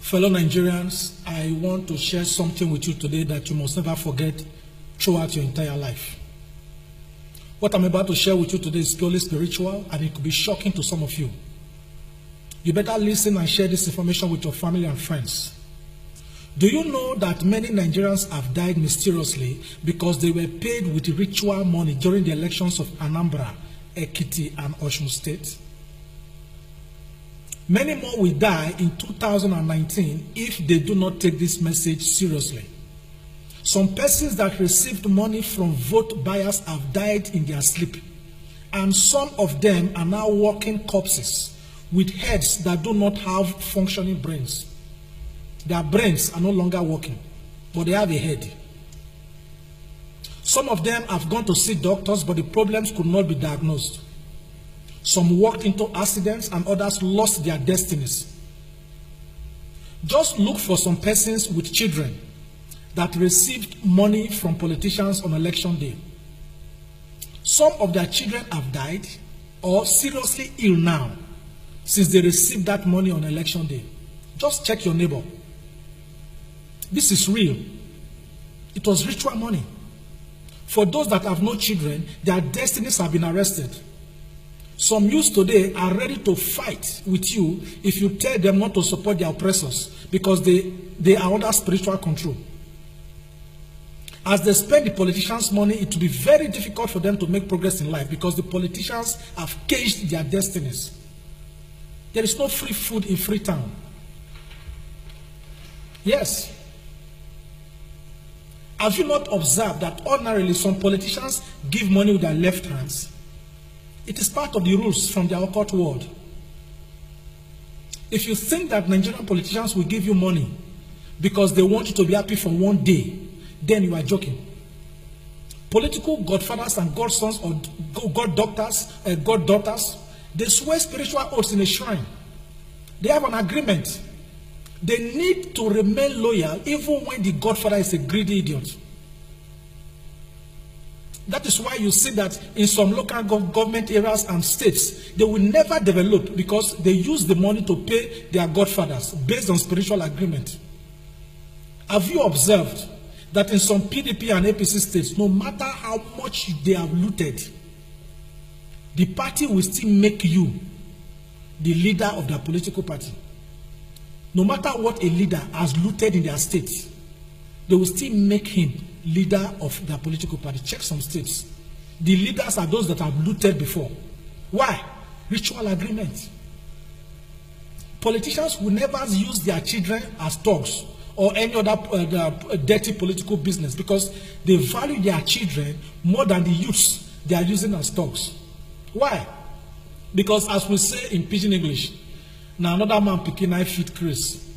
Fellow Nigerians, I want to share something with you today that you must never forget throughout your entire life. What I'm about to share with you today is purely spiritual, and it could be shocking to some of you. You better listen and share this information with your family and friends. Do you know that many Nigerians have died mysteriously because they were paid with ritual money during the elections of Anambra, Ekiti, and Osun State? Many more will die in 2019 if they do not take this message seriously. Some persons that received money from vote buyers have died in their sleep, and some of them are now walking corpses with heads that do not have functioning brains. Their brains are no longer working, but they have a head. Some of them have gone to see doctors, but the problems could not be diagnosed. Some walked into accidents and others lost their destinies. Just look for some persons with children that received money from politicians on election day. Some of their children have died or seriously ill now since they received that money on election day. Just check your neighbor. This is real. It was ritual money. For those that have no children, their destinies have been arrested. Some youths today are ready to fight with you if you tell them not to support their oppressors because they are under spiritual control. As they spend the politicians' money, it will be very difficult for them to make progress in life because the politicians have caged their destinies. There is no free food in Freetown. Yes. Have you not observed that ordinarily some politicians give money with their left hands? It is part of the rules from the occult world. If you think that Nigerian politicians will give you money because they want you to be happy for one day, then you are joking. Political godfathers and godsons or goddaughters, they swear spiritual oaths in a shrine. They have an agreement. They need to remain loyal even when the godfather is a greedy idiot. That is why you see that in some local government areas and states, they will never develop because they use the money to pay their godfathers based on spiritual agreement. Have you observed that in some PDP and APC states, no matter how much they have looted, the party will still make you the leader of their political party? No matter what a leader has looted in their state, they will still make him leader of their political party. Check some states. The leaders are those that have looted before. Why? Ritual agreement. Politicians will never use their children as thugs or any other dirty political business because they value their children more than the youths they are using as thugs. Why? Because as we say in Pidgin English, now another man picking I fit Chris.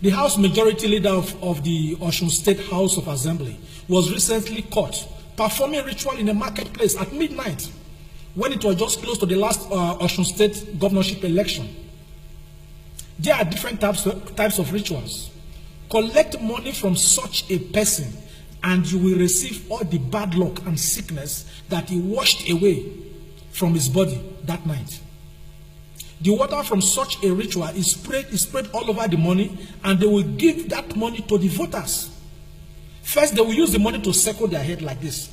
The House Majority Leader of the Osun State House of Assembly was recently caught performing ritual in a marketplace at midnight when it was just close to the last Osun State governorship election. There are different types of rituals. Collect money from such a person and you will receive all the bad luck and sickness that he washed away from his body that night. The water from such a ritual is spread all over the money, and they will give that money to the voters. First, they will use the money to circle their head like this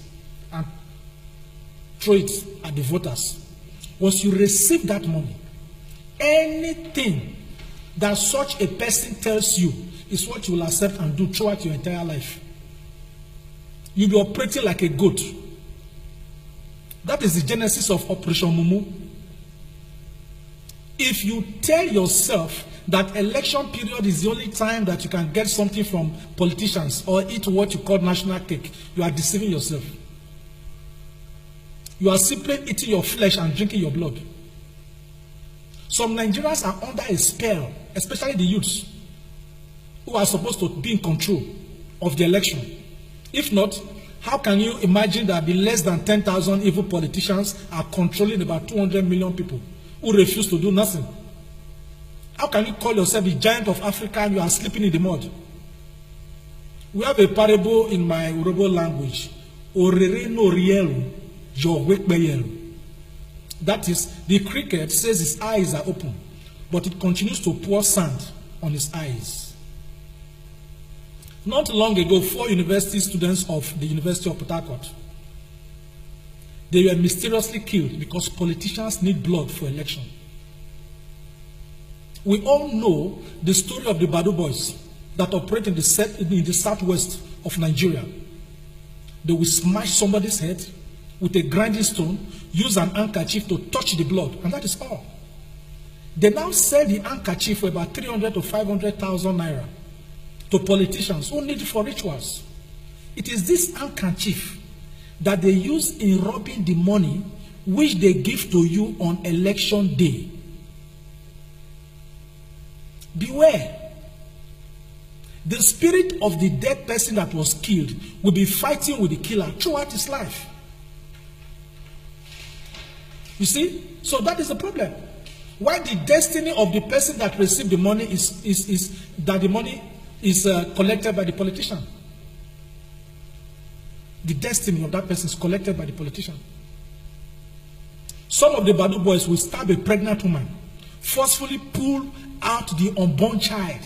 and throw it at the voters. Once you receive that money, anything that such a person tells you is what you will accept and do throughout your entire life. You'll be operating like a goat. That is the genesis of Operation Mumu. If you tell yourself that election period is the only time that you can get something from politicians or eat what you call national cake, you are deceiving yourself. You are simply eating your flesh and drinking your blood. Some Nigerians are under a spell, especially the youths, who are supposed to be in control of the election. If not, how can you imagine that the less than 10,000 evil politicians are controlling about 200 million people who refuse to do nothing? How can you call yourself the giant of Africa and you are sleeping in the mud? We have a parable in my Urhobo language. Orere no rielu, jo wekbeyelu. That is, the cricket says his eyes are open, but it continues to pour sand on his eyes. Not long ago, 4 university students of the University of Port Harcourt, they were mysteriously killed because politicians need blood for election. We all know the story of the Badu boys that operate in the southwest of Nigeria. They will smash somebody's head with a grinding stone, use an handkerchief to touch the blood, and that is all. They now sell the handkerchief for about 300 to 500,000 naira to politicians who need it for rituals. It is this handkerchief that they use in robbing the money which they give to you on election day. Beware. The spirit of the dead person that was killed will be fighting with the killer throughout his life. You see? So that is the problem. Why the destiny of the person that received the money is that the money is collected by the politician. The destiny of that person is collected by the politician. Some of the Badu boys will stab a pregnant woman, forcefully pull out the unborn child,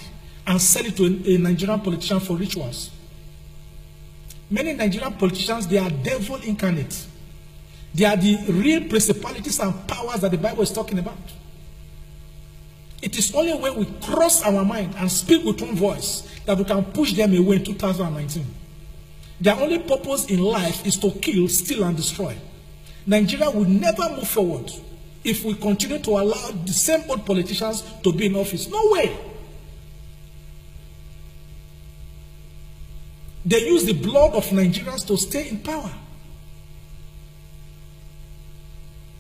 and sell it to a Nigerian politician for rituals. Many Nigerian politicians, they are devil incarnate. They are the real principalities and powers that the Bible is talking about. It is only when we cross our mind and speak with one voice that we can push them away in 2019. Their only purpose in life is to kill, steal, and destroy. Nigeria will never move forward if we continue to allow the same old politicians to be in office. No way. They use the blood of Nigerians to stay in power.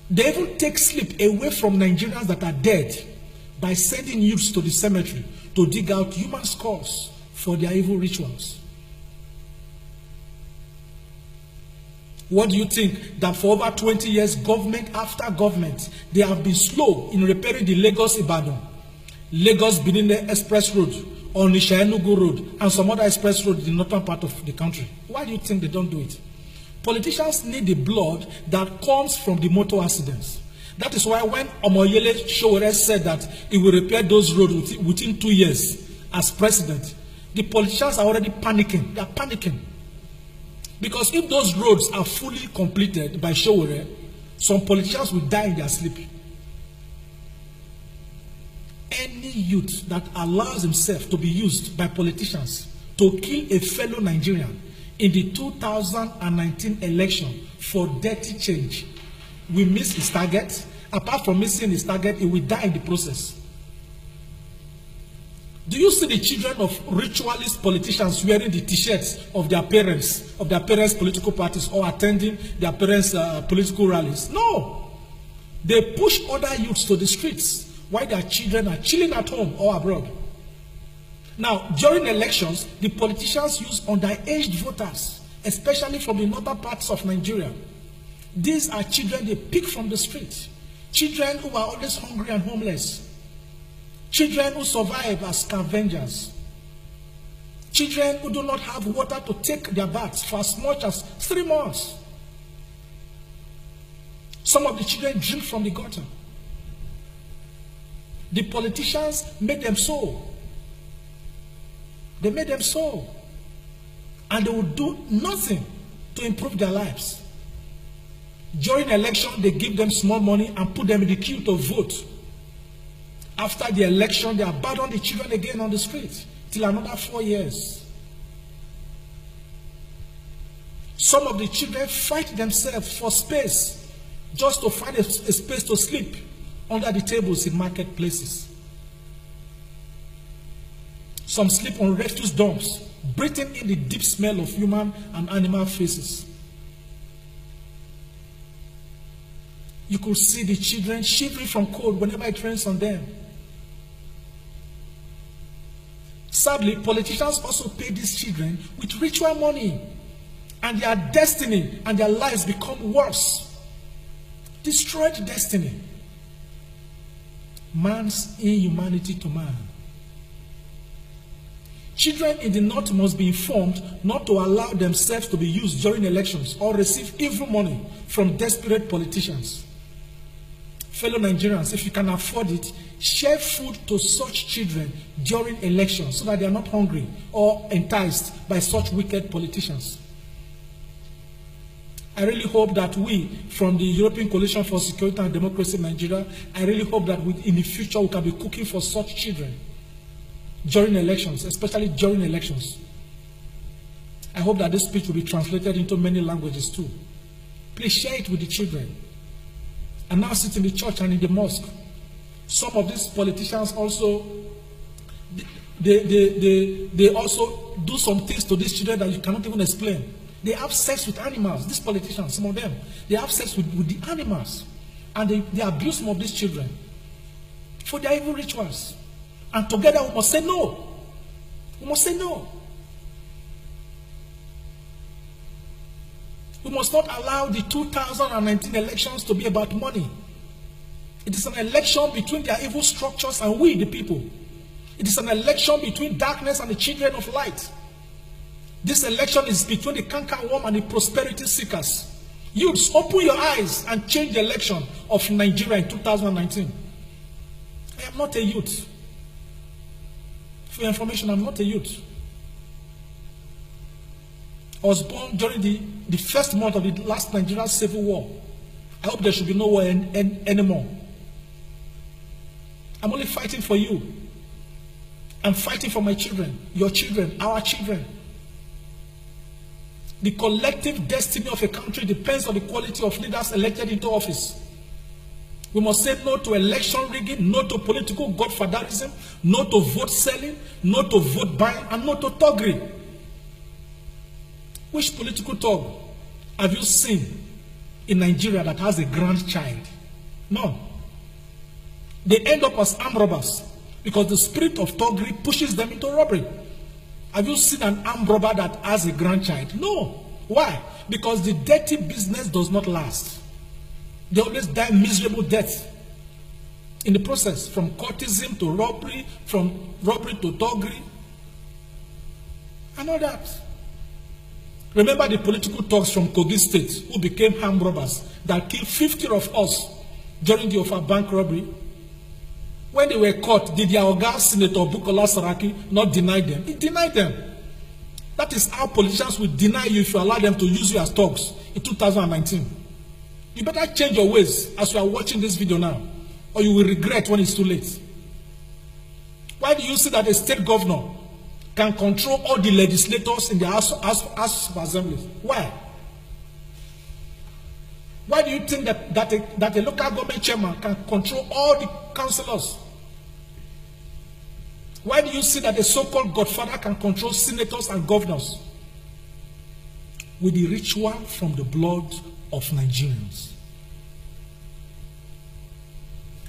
They even take sleep away from Nigerians that are dead by sending youths to the cemetery to dig out human skulls for their evil rituals. What do you think? That for over 20 years, government after government, they have been slow in repairing the Lagos-Ibadan, Lagos-Benin Express Road, Onitsha-Enugu Road, and some other express road in the northern part of the country. Why do you think they don't do it? Politicians need the blood that comes from the motor accidents. That is why when Omoyele Sowore said that he will repair those roads within 2 years as president, the politicians are already panicking. They are panicking. Because if those roads are fully completed by Sowore, some politicians will die in their sleep. Any youth that allows himself to be used by politicians to kill a fellow Nigerian in the 2019 election for dirty change will miss his target. Apart from missing his target, he will die in the process. Do you see the children of ritualist politicians wearing the t-shirts of their parents political parties, or attending their parents' political rallies? No. They push other youths to the streets while their children are chilling at home or abroad. Now, during elections, the politicians use underage voters, especially from the northern parts of Nigeria. These are children they pick from the street. Children who are always hungry and homeless. Children who survive as scavengers. Children who do not have water to take their baths for as much as 3 months. Some of the children drink from the gutter. The politicians made them so. They made them so. And they will do nothing to improve their lives. During election, they give them small money and put them in the queue to vote. After the election, they abandon the children again on the street till another 4 years. Some of the children fight themselves for space, just to find a space to sleep under the tables in marketplaces. Some sleep on refuse dumps, breathing in the deep smell of human and animal faces. You could see the children shivering from cold whenever it rains on them. Sadly, politicians also pay these children with ritual money, and their destiny and their lives become worse. Destroyed destiny. Man's inhumanity to man. Children in the north must be informed not to allow themselves to be used during elections or receive evil money from desperate politicians. fellow Nigerians, if you can afford it, share food to such children during elections so that they are not hungry or enticed by such wicked politicians. I really hope that we, from the European Coalition for Security and Democracy in Nigeria, I really hope that in the future we can be cooking for such children during elections, especially during elections. I hope that this speech will be translated into many languages too. Please share it with the children. Announce it in the church and in the mosque. Some of these politicians also, they also do some things to these children that you cannot even explain. They have sex with animals. These politicians, some of them, they have sex with the animals. And they abuse some of these children for their evil rituals. And together we must say no. We must say no. We must not allow the 2019 elections to be about money. It is an election between their evil structures and we, the people. It is an election between darkness and the children of light. This election is between the cankerworm and the prosperity seekers. Youths, open your eyes and change the election of Nigeria in 2019. I am not a youth. For your information, I am not a youth. I was born during the first month of the last Nigerian civil war. I hope there should be no war anymore. I'm only fighting for you. I'm fighting for my children, your children, our children. The collective destiny of a country depends on the quality of leaders elected into office. We must say no to election rigging, no to political godfatherism, no to vote selling, no to vote buying, and no to thuggery. Which political thug have you seen in Nigeria that has a grandchild? No. They end up as armed robbers because the spirit of thuggery pushes them into robbery. Have you seen an armed robber that has a grandchild? No. Why? Because the dirty business does not last. They always die miserable deaths in the process, from courtesan to robbery, from robbery to thuggery, and all that. Remember the political thugs from Kogi State who became armed robbers that killed 50 of us during the Ofa Bank robbery? When they were caught, did their Oga Senator Bukola Saraki not deny them? He denied them. That is how politicians will deny you if you allow them to use you as thugs in 2019. You better change your ways as you are watching this video now, or you will regret when it's too late. Why do you see that a state governor can control all the legislators in the House of Assembly? Why? Why do you think that a local government chairman can control all the councillors? Why do you see that a so-called godfather can control senators and governors? With the ritual from the blood of Nigerians.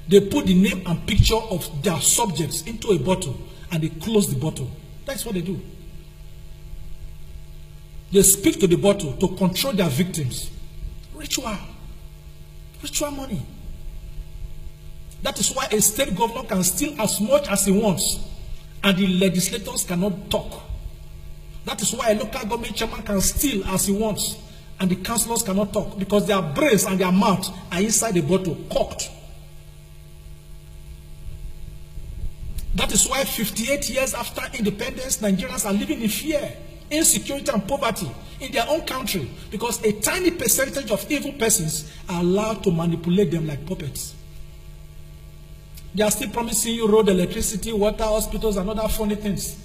They put the name and picture of their subjects into a bottle and they close the bottle. That's what they do. They speak to the bottle to control their victims. Ritual. Ritual money. That is why a state governor can steal as much as he wants and the legislators cannot talk. That is why a local government chairman can steal as he wants and the councillors cannot talk, because their brains and their mouth are inside the bottle, cocked. That is why 58 years after independence, Nigerians are living in fear, insecurity and poverty in their own country, because a tiny percentage of evil persons are allowed to manipulate them like puppets. They are still promising you road, electricity, water, hospitals, and other funny things.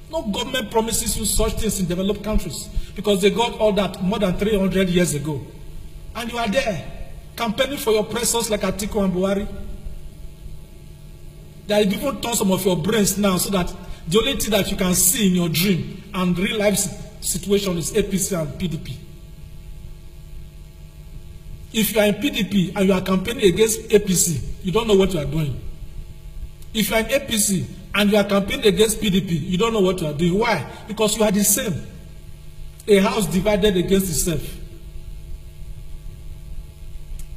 No government promises you such things in developed countries, because they got all that more than 300 years ago. And you are there, campaigning for your oppressors like Atiku and Buhari. They are even turn some of your brains now so that the only thing that you can see in your dream and real life situation is APC and PDP. If you are in PDP and you are campaigning against APC, you don't know what you are doing. If you are in APC and you are campaigning against PDP, you don't know what you are doing. Why? Because you are the same. A house divided against itself.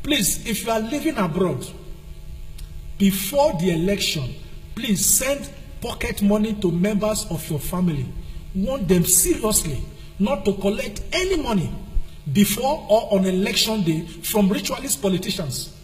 Please, if you are living abroad, before the election, please send pocket money to members of your family. Warn them seriously not to collect any money before or on election day from ritualist politicians.